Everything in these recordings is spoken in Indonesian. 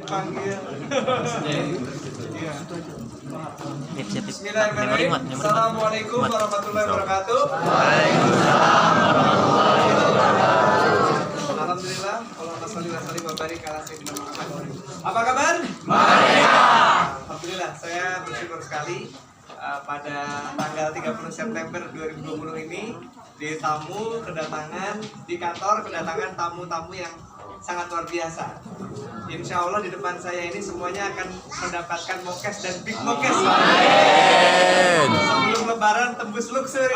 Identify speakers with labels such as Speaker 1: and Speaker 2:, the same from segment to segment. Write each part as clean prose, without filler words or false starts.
Speaker 1: panggil. Iya.
Speaker 2: Bismillahirrahmanirrahim.
Speaker 1: Assalamualaikum warahmatullahi wabarakatuh. Alhamdulillah. Allahumma sholli wa sallim wa barik ala sayyidina Muhammad. Apa kabar? Baik. Alhamdulillah, saya bersyukur sekali pada tanggal 30 September 2020 ini di kantor kedatangan tamu-tamu yang sangat luar biasa. Insya Allah di depan saya ini semuanya akan mendapatkan mokes dan big mokes. Sebelum lebaran tembus luxury.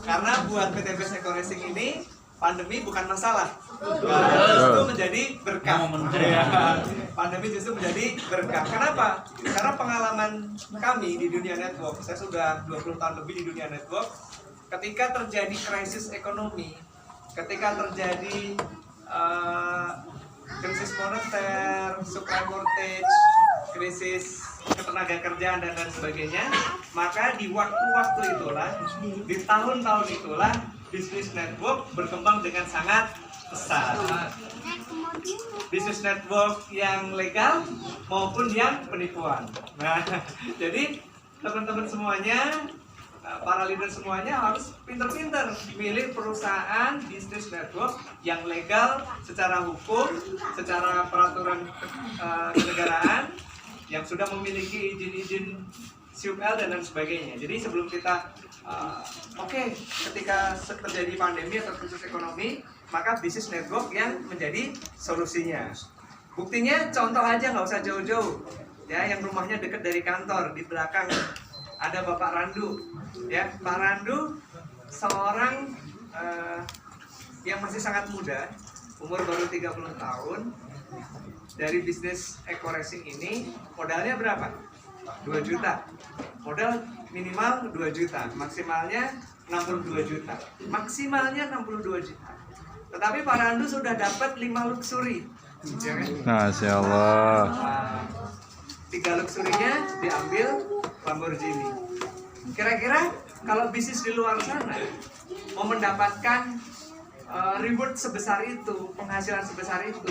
Speaker 1: Karena buat PT Best Eco Racing ini pandemi bukan masalah. Justru menjadi berkah. Pandemi justru menjadi berkah. Kenapa? Karena pengalaman kami di dunia network, saya sudah 20 tahun lebih di dunia network. Ketika terjadi krisis ekonomi, ketika terjadi krisis moneter, subprime mortgage, krisis ketenaga kerjaan dan lain sebagainya, maka di waktu-waktu itulah, di tahun-tahun itulah, bisnis network berkembang dengan sangat besar. Bisnis network yang legal maupun yang penipuan. Nah, jadi teman-teman semuanya, para leader semuanya harus pinter-pinter milih perusahaan bisnis network yang legal secara hukum, secara peraturan kenegaraan, yang sudah memiliki izin-izin SUPL dan lain sebagainya. Jadi sebelum kita ketika terjadi pandemi atau krisis ekonomi, maka bisnis network yang menjadi solusinya. Buktinya contoh aja, nggak usah jauh-jauh, ya, yang rumahnya dekat dari kantor, di belakang ada Bapak Randu, ya. Pak Randu seorang yang masih sangat muda, umur baru 30 tahun. Dari bisnis Eco Racing ini modalnya berapa? 2 juta. Modal minimal 2 juta, maksimalnya 62 juta. Maksimalnya 62 juta. Tetapi Pak Randu sudah dapat 5 luxury. Ya kan?
Speaker 2: Masya Allah.
Speaker 1: 3 luxury-nya diambil Lamborghini. Kira-kira kalau bisnis di luar sana mau mendapatkan reward sebesar itu, penghasilan sebesar itu,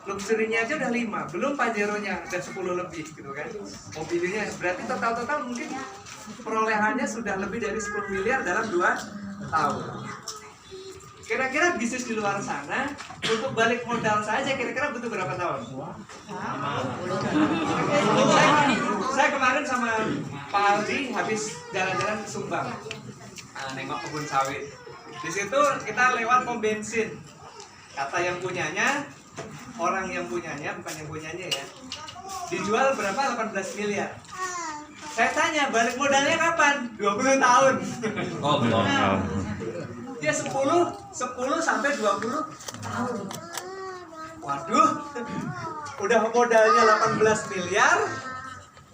Speaker 1: luxury-nya aja udah 5, belum Pajero-nya udah 10 lebih gitu kan. Mobilnya berarti total mungkin perolehannya sudah lebih dari 10 miliar dalam 2 tahun. Kira-kira bisnis di luar sana untuk balik modal saja kira-kira butuh berapa tahun? Saya kemarin sama Pak Aldi habis jalan-jalan ke Sumbang, nengok kebun sawit. Di situ kita lewat pom bensin. Kata yang punyanya, orang yang punyanya, bukan yang punyanya ya, dijual berapa? 18 miliar. Saya tanya, balik modalnya kapan? 20 tahun. Dia 10 sampai 20 tahun. Waduh, udah modalnya 18 miliar,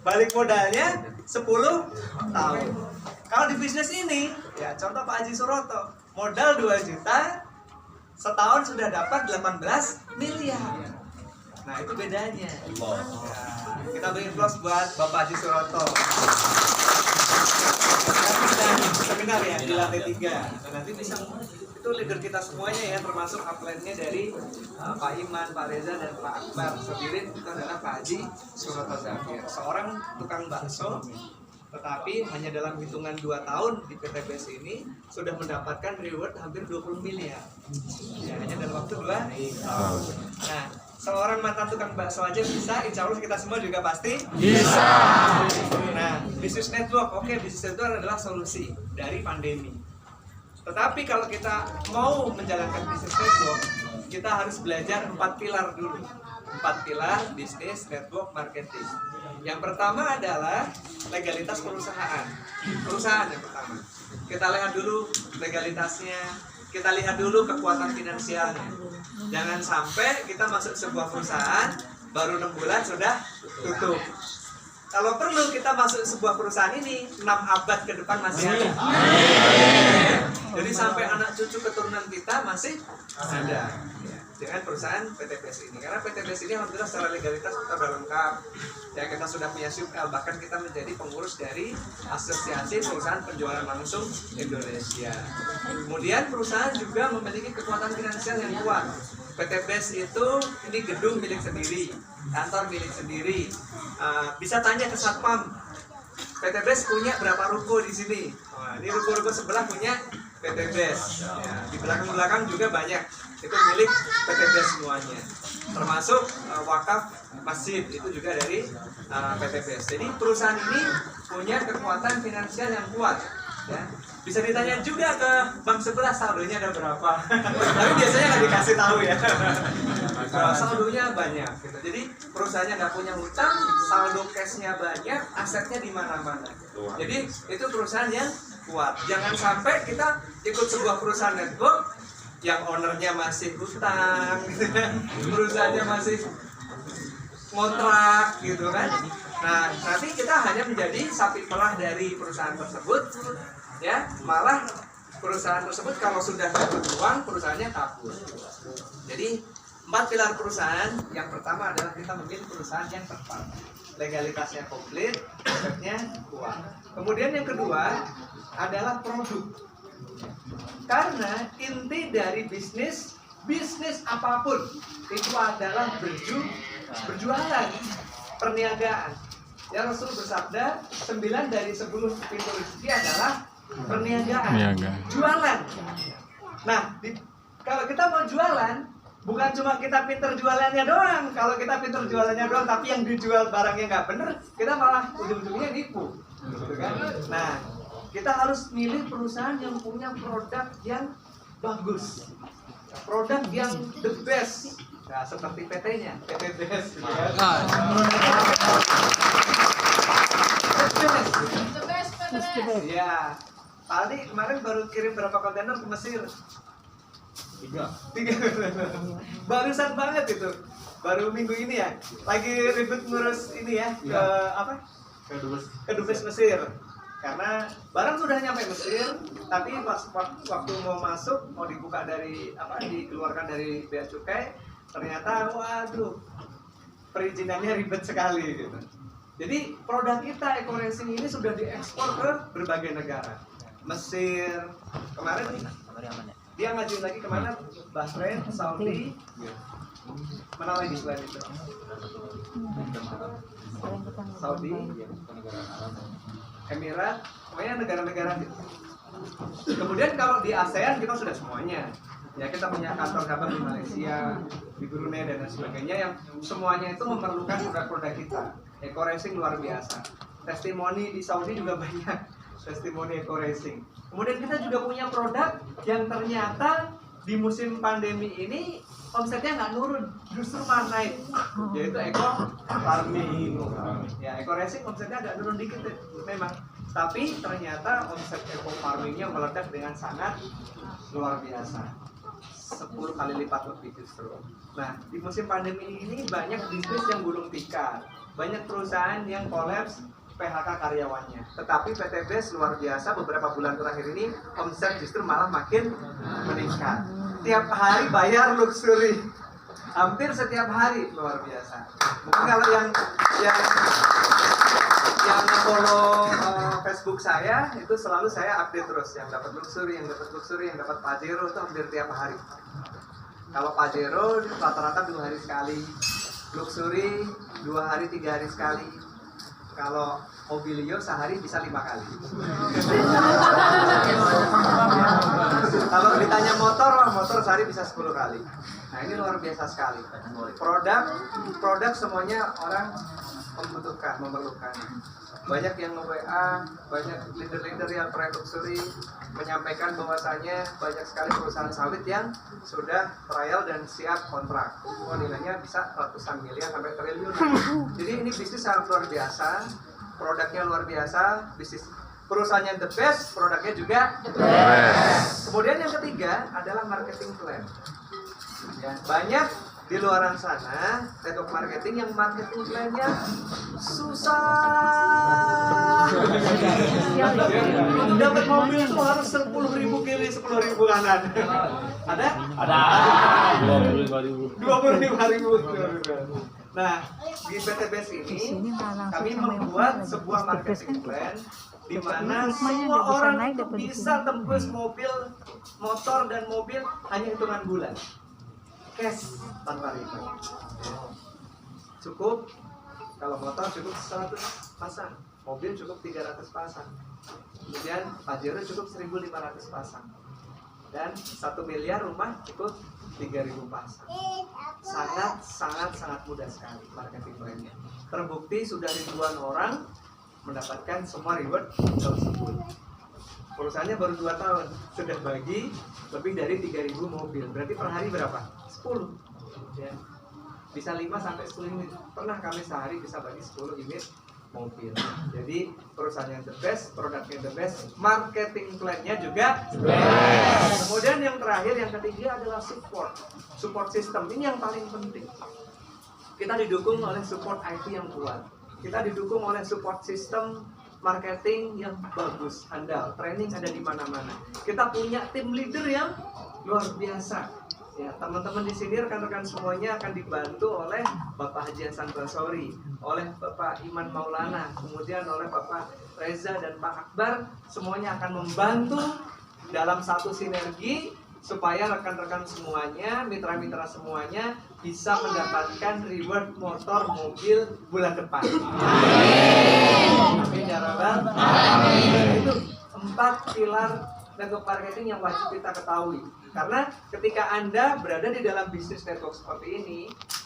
Speaker 1: balik modalnya 10 tahun. Kalau di bisnis ini, ya contoh Pak Haji Suroto, modal 2 juta, setahun sudah dapat 18 miliar. Nah, itu bedanya. Ya, kita beri applause buat Bapak Haji Suroto. Seminar ya di lantai 3. Nanti bisa itu leader kita semuanya ya, termasuk upline-nya dari Pak Iman, Pak Reza dan Pak Akbar. Sendiri itu adalah Pak Haji Suroto Zafir, seorang tukang bakso, tetapi hanya dalam hitungan 2 tahun di PT Best ini sudah mendapatkan reward hampir 20 miliar. Ya, hanya dalam waktu 2 tahun. Nah, seorang mantan tukang bakso aja bisa, insya Allah kita semua juga pasti bisa. Nah, bisnis network, bisnis network adalah solusi dari pandemi. Tetapi kalau kita mau menjalankan bisnis network, kita harus belajar 4 pilar dulu. 4 pilar bisnis network marketing. Yang pertama adalah legalitas perusahaan. Perusahaan yang pertama. Kita lihat dulu legalitasnya, kita lihat dulu kekuatan finansialnya. Jangan sampai kita masuk sebuah perusahaan baru 6 bulan sudah tutup. Kalau perlu kita masuk sebuah perusahaan ini 6 abad ke depan masih ada. Jadi sampai anak cucu keturunan kita masih ada. Dengan perusahaan PT Best ini, karena PT Best ini alhamdulillah secara legalitas kita sudah lengkap. Ya, kita sudah punya SUPL, bahkan kita menjadi pengurus dari Asosiasi Perusahaan Penjualan Langsung Indonesia. Kemudian perusahaan juga memiliki kekuatan finansial yang kuat. PT Best itu ini gedung milik sendiri, kantor milik sendiri. Bisa tanya ke Satpam, PT Best punya berapa ruko di sini? Wah, ini ruko-ruko sebelah punya PT Best. Ya, di belakang-belakang juga banyak. Itu milik PT Best semuanya. Termasuk wakaf masjid itu juga dari PT Best. Jadi perusahaan ini punya kekuatan finansial yang kuat. Ya. Bisa ditanya juga ke bank sebelah saldonya ada berapa. Tapi biasanya nggak dikasih tahu ya. Saldonya banyak. Gitu. Jadi perusahaannya nggak punya hutang, saldo cashnya banyak, asetnya di mana-mana. Jadi itu perusahaan yang kuat. Jangan sampai kita ikut sebuah perusahaan network yang ownernya masih hutang, gitu kan? Perusahaannya masih kontrak, gitu kan? Nah, nanti kita hanya menjadi sapi perah dari perusahaan tersebut. Ya, malah perusahaan tersebut kalau sudah dapat uang, perusahaannya kabur. Jadi 4 pilar perusahaan. Yang pertama adalah kita memilih perusahaan yang tepat, legalitasnya komplit, asetnya kuat. Kemudian yang kedua adalah produk. Karena inti dari bisnis apapun itu adalah berjualan, perniagaan. Ya, Rasul bersabda 9 dari 10 pintu rezeki adalah perniagaan, jualan. Nah, kalau kita mau jualan, bukan cuma kita pinter jualannya doang. Kalau kita pinter jualannya doang, tapi yang dijual barangnya nggak bener, kita malah ujung-ujungnya nipu, gitu kan? Nah, kita harus milih perusahaan yang punya produk yang bagus, produk yang the best. Nah, seperti PT-nya, PT Best. Ya, tadi kemarin baru kirim berapa kontainer ke Mesir? 3. Barusan banget itu. Baru minggu ini ya. Lagi ribet ngurus ini ya, ke apa? Ke Dubes Mesir. Karena barang sudah nyampe Mesir, tapi waktu mau masuk, mau dibuka dari dikeluarkan dari bea cukai, ternyata waduh, perizinannya ribet sekali gitu. Jadi produk kita Eco Racing ini sudah diekspor ke berbagai negara. Mesir, kemarin dia ngajuin lagi kemana? Bahrain, Saudi, mana lagi selain itu? Saudi, Emirat, pokoknya negara-negara gitu. Kemudian kalau di ASEAN kita sudah semuanya. Ya, kita punya kantor cabang di Malaysia, di Brunei dan lain sebagainya, yang semuanya itu memerlukan produk-produk kita. Eco Racing luar biasa. Testimoni di Saudi juga banyak, testimoni Eco Racing. Kemudian kita juga punya produk yang ternyata di musim pandemi ini omsetnya nggak nurun, justru malah naik, yaitu Eco Farming. Ya, Eco Racing omsetnya agak nurun dikit memang, tapi ternyata omset Eco Farmingnya meledak dengan sangat luar biasa. 10 kali lipat lebih justru. Nah, di musim pandemi ini banyak bisnis yang gulung tikar, banyak perusahaan yang kolaps, PHK karyawannya. Tetapi PT Best luar biasa, beberapa bulan terakhir ini omset justru malah makin meningkat. Tiap hari bayar luxury, hampir setiap hari, luar biasa. Mungkin kalau yang follow Facebook saya itu selalu saya update terus, yang dapat luxury, yang dapat Pajero itu hampir tiap hari. Kalau Pajero rata-rata 2 hari sekali, luxury 2 hari 3 hari sekali. Kalau Mobilio sehari bisa 5 kali. Kalau ditanya motor sehari bisa 10 kali. Nah, ini luar biasa sekali. Produk semuanya orang membutuhkan, memerlukan. Banyak yang nge-WA, banyak leader-leader yang pre-luxury menyampaikan bahwasanya banyak sekali perusahaan sawit yang sudah trial dan siap kontrak. Nilainya bisa ratusan miliar sampai triliun. Jadi ini bisnis sangat luar biasa, produknya luar biasa, bisnis perusahaannya the best, produknya juga the best. Kemudian yang ketiga adalah marketing plan. Ya, banyak di luaran sana network marketing yang marketing plan-nya susah. Untuk dapat mobil itu harus 10.000 kiri, 10.000 kanan. Ada? 25.000. Nah, di PT Best ini kami membuat sebuah marketing plan di mana semua orang itu bisa tembus motor dan mobil hanya hitungan bulan. cash tanpa riba. Cukup kalau motor cukup 100 pasang, mobil cukup 300 pasang, kemudian Pajero cukup 1.500 pasang, dan 1 miliar rumah cukup 3.000 pasang. Sangat mudah sekali marketing plan-nya. Terbukti sudah ribuan orang mendapatkan semua reward tersebut. Perusahaannya baru 2 tahun sudah bagi lebih dari 3.000 mobil. Berarti per hari berapa? 10 ya. Bisa 5 sampai 10 unit. Pernah kami sehari bisa bagi 10 unit mobil. Jadi perusahaan yang the best, produknya the best, marketing plan-nya juga best. Kemudian yang terakhir, yang ketiga adalah support system. Ini yang paling penting. Kita didukung oleh support IT yang kuat. Kita didukung oleh support system marketing yang bagus, handal. Training ada di mana-mana. Kita punya tim leader yang luar biasa. Ya, teman-teman di sini rekan-rekan semuanya akan dibantu oleh Bapak Haji Hasan Basori, oleh Bapak Iman Maulana, kemudian oleh Bapak Reza dan Pak Akbar. Semuanya akan membantu dalam satu sinergi supaya rekan-rekan semuanya, mitra-mitra semuanya bisa mendapatkan reward motor mobil bulan depan. Amin ya rabbal alamin. Itu 4 pilar network marketing yang wajib kita ketahui. Karena ketika Anda berada di dalam bisnis network seperti ini,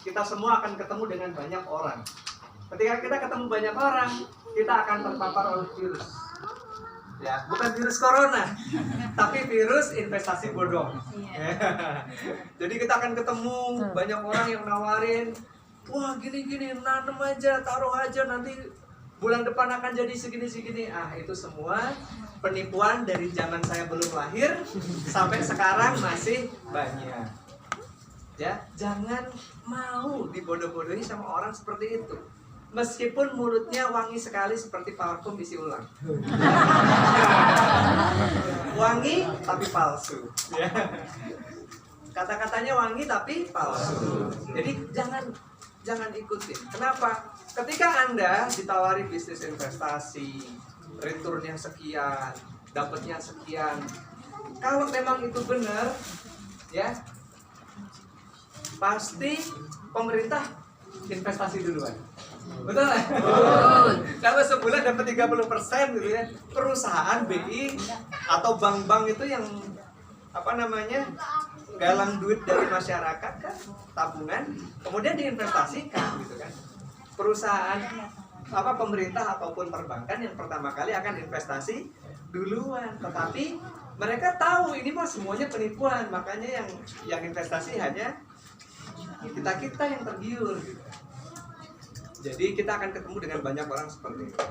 Speaker 1: kita semua akan ketemu dengan banyak orang. Ketika kita ketemu banyak orang, kita akan terpapar oleh virus. Ya, bukan virus corona, tapi virus investasi bodong. Jadi kita akan ketemu banyak orang yang nawarin, wah gini-gini, nanam aja, taruh aja, nanti bulan depan akan jadi segini-segini. Ah, itu semua penipuan dari zaman saya belum lahir sampai sekarang masih banyak. Ya, jangan mau dibodoh-bodohi sama orang seperti itu. Meskipun mulutnya wangi sekali seperti parfum isi ulang. Wangi tapi palsu. Ya. Kata-katanya wangi tapi palsu. Jadi jangan ikutin. Kenapa? Ketika Anda ditawari bisnis investasi, returnnya sekian, dapatnya sekian, kalau memang itu benar, ya pasti pemerintah investasi duluan. Betul lah. Kalau sebulan dapat 30% gitu ya, perusahaan BI atau bank-bank itu yang galang duit dari masyarakat kan, tabungan, kemudian diinvestasikan gitu kan. Perusahaan pemerintah ataupun perbankan yang pertama kali akan investasi duluan, tetapi mereka tahu ini mah semuanya penipuan, makanya yang investasi hanya kita yang tergiur gitu. Jadi kita akan ketemu dengan banyak orang seperti itu.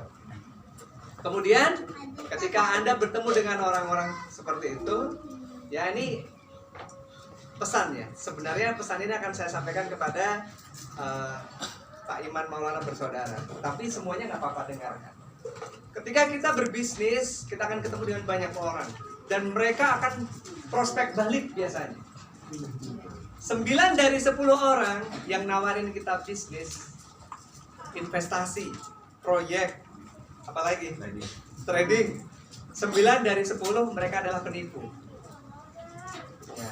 Speaker 1: Kemudian ketika Anda bertemu dengan orang-orang seperti itu, ya ini pesan ya. Sebenarnya pesan ini akan saya sampaikan kepada Pak Iman Maulana bersaudara. Tapi semuanya nggak apa-apa dengarkan. Ketika kita berbisnis, kita akan ketemu dengan banyak orang. Dan mereka akan prospek balik biasanya. 9 dari 10 orang yang nawarin kita bisnis, investasi, proyek, apalagi trading, 9 dari 10 mereka adalah penipu. Ya.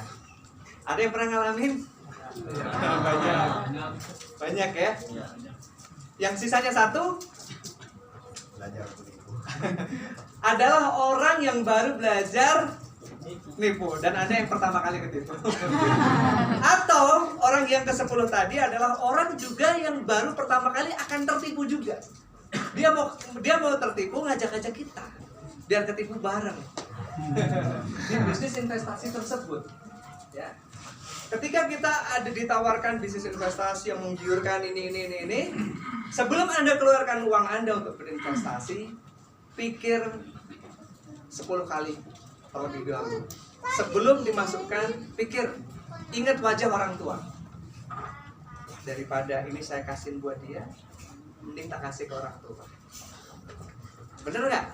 Speaker 1: Ada yang pernah ngalamin? Banyak ya. Yang sisanya 1 belajar penipu. Adalah orang yang baru belajar nipu, dan ada yang pertama kali ketipu. Atau orang yang ke-10 tadi adalah orang juga yang baru pertama kali akan tertipu juga. Dia mau tertipu, ngajak-ngajak kita biar ketipu bareng di bisnis investasi tersebut. Ya. Ketika kita ada ditawarkan bisnis investasi yang menggiurkan ini, sebelum Anda keluarkan uang Anda untuk berinvestasi, pikir 10 kali terlebih dahulu. Sebelum dimasukkan, pikir, ingat wajah orang tua. Daripada ini saya kasih buat dia, mending tak kasih ke orang tua. Bener nggak?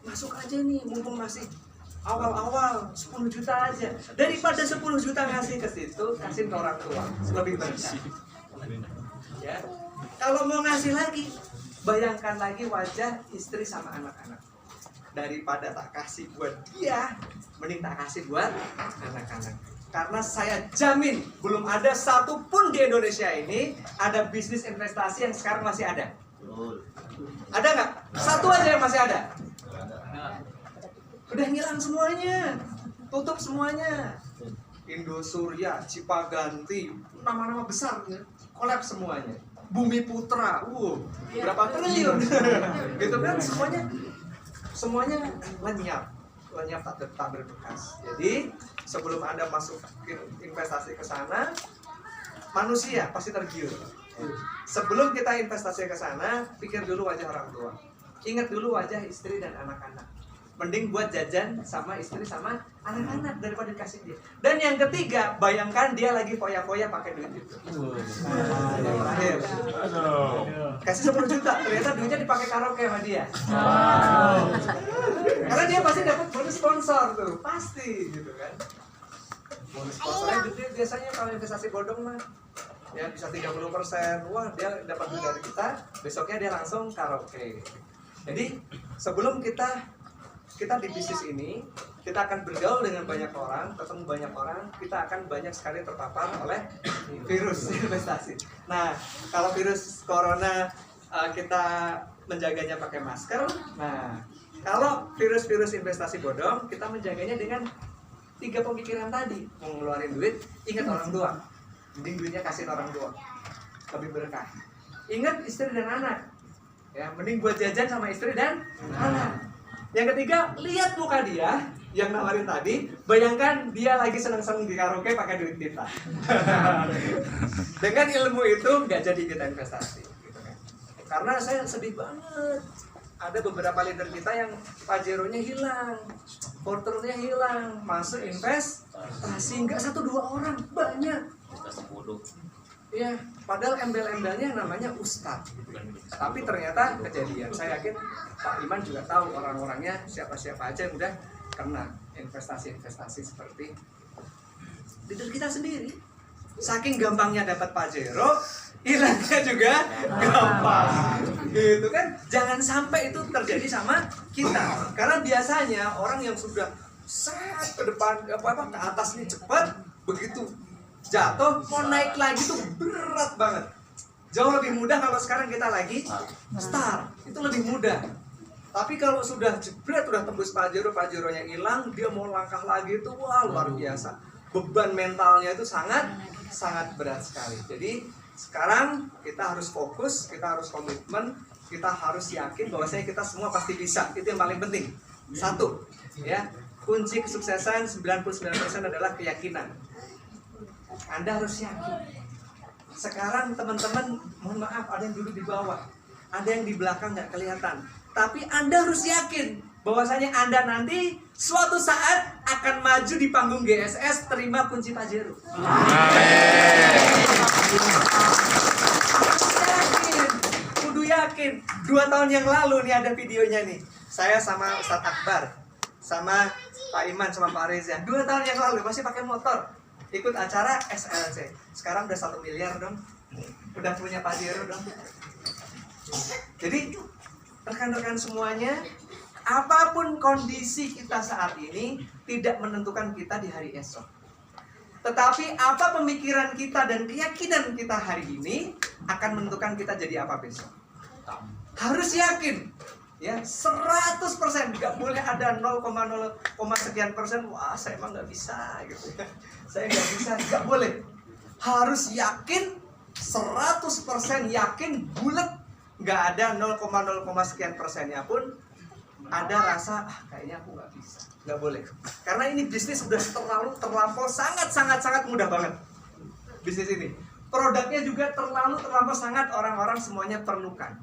Speaker 1: Masuk aja nih, mumpung masih awal-awal 10 juta aja. Daripada 10 juta ngasih ke situ, kasih ke orang tua, lebih berkah. Ya. Kalau mau ngasih lagi, bayangkan lagi wajah istri sama anak-anak. Daripada tak kasih buat dia, mending tak kasih buat anak-anak. Karena saya jamin belum ada satupun di Indonesia ini ada bisnis investasi yang sekarang masih ada. Ada nggak? Satu aja yang masih ada. Udah ngilang semuanya, tutup semuanya. Indosurya, Cipaganti, nama-nama besar, kolaps semuanya. Bumi Putra, berapa triliun, gitu kan? Semuanya lenyap tak berbekas. Jadi sebelum Anda masuk investasi ke sana, manusia pasti tergiur. Sebelum kita investasi ke sana, pikir dulu wajah orang tua. Ingat dulu wajah istri dan anak-anak. Mending buat jajan sama istri sama anak-anak daripada dikasih dia. Dan yang ketiga, bayangkan dia lagi foya-foya pakai duit itu. Yang terakhir, kasih 10 juta, ternyata duitnya dipakai karaoke sama dia. Karena dia pasti dapat bonus sponsor tuh, pasti gitu kan. Bonus sponsornya gede biasanya kalau investasi bodong mah. Ya bisa 30%, wah dia dapat duit dari kita, besoknya dia langsung karaoke. Jadi sebelum kita di bisnis ini, kita akan bergaul dengan banyak orang, ketemu banyak orang, kita akan banyak sekali terpapar oleh virus investasi. Nah, kalau virus corona kita menjaganya pakai masker, nah kalau virus-virus investasi bodong, kita menjaganya dengan 3 pemikiran tadi. Mau ngeluarin duit, ingat orang tua. Mending duitnya kasih orang tua, lebih berkah. Ingat istri dan anak, ya mending buat jajan sama istri dan anak. Yang ketiga, lihat muka dia yang nawarin tadi, bayangkan dia lagi seneng-seneng di karaoke pakai duit kita. Dengan ilmu itu nggak jadi kita investasi, gitu kan? Karena saya sedih banget. Ada beberapa leader kita yang pajeronya hilang, porternya hilang, masuk investasi nggak 1-2 orang, banyak. Iya, padahal embel-embelnya namanya ustadz. Tapi ternyata kejadian. Saya yakin Pak Iman juga tahu orang-orangnya siapa-siapa aja yang udah kena investasi-investasi seperti leader kita sendiri. Saking gampangnya dapat pajero, hilangnya juga gampang. Gitu kan? Jangan sampai itu terjadi sama kita. Karena biasanya orang yang sudah set ke depan ke atas nih cepat, begitu jatuh mau naik lagi tuh berat banget. Jauh lebih mudah kalau sekarang kita lagi start, itu lebih mudah. Tapi kalau sudah jebret, udah tembus pajeronya hilang, dia mau langkah lagi itu wah luar biasa. Beban mentalnya itu sangat berat sekali. Jadi sekarang kita harus fokus, kita harus komitmen, kita harus yakin bahwasanya kita semua pasti bisa. Itu yang paling penting. Satu, ya, kunci kesuksesan 99% adalah keyakinan. Anda harus yakin. Sekarang teman-teman, mohon maaf, ada yang duduk di bawah, ada yang di belakang nggak kelihatan. Tapi Anda harus yakin bahwasanya Anda nanti suatu saat akan maju di panggung GSS terima kunci Pajero. Yakin, kudu yakin. 2 tahun yang lalu nih ada videonya nih. Saya sama Ustadz Akbar, sama Pak Iman, sama Pak Reza. 2 tahun yang lalu masih pakai motor. Ikut acara SLC. Sekarang udah 1 miliar dong. Udah punya Pajero dong. Jadi rekan-rekan semuanya, apapun kondisi kita saat ini tidak menentukan kita di hari esok. Tetapi apa pemikiran kita dan keyakinan kita hari ini akan menentukan kita jadi apa besok. Harus yakin. Ya, 100%, nggak boleh ada 0,0 sekian persen. Wah, saya emang nggak bisa gitu. Saya nggak bisa, nggak boleh. Harus yakin, 100% yakin, bulat. Nggak ada 0,0 sekian persennya pun ada rasa kayaknya aku nggak bisa. Nggak boleh. Karena ini bisnis sudah terlampau sangat mudah banget. Bisnis ini, produknya juga terlampau sangat orang-orang semuanya perlukan.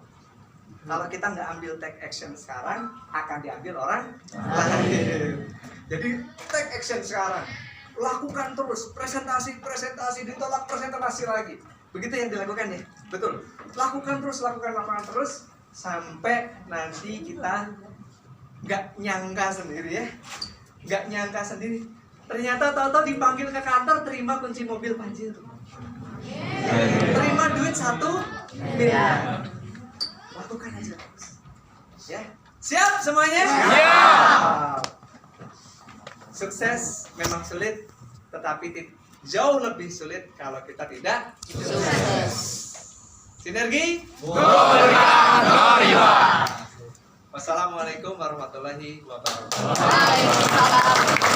Speaker 1: Kalau kita nggak ambil take action sekarang, akan diambil orang lain. Jadi take action sekarang, lakukan terus, presentasi, ditolak presentasi lagi. Begitu yang dilakukan ya, betul. Lakukan terus, sampai nanti kita nggak nyangka sendiri ya, Ternyata tahu-tahu dipanggil ke kantor, terima kunci mobil Pajero, terima duit 1 miliar. Lakukan aja, ya. Siap semuanya? Siap. Sukses memang sulit, tetapi jauh lebih sulit kalau kita tidak sukses. Sinergi memberikan kemajuan. Wassalamualaikum warahmatullahi wabarakatuh.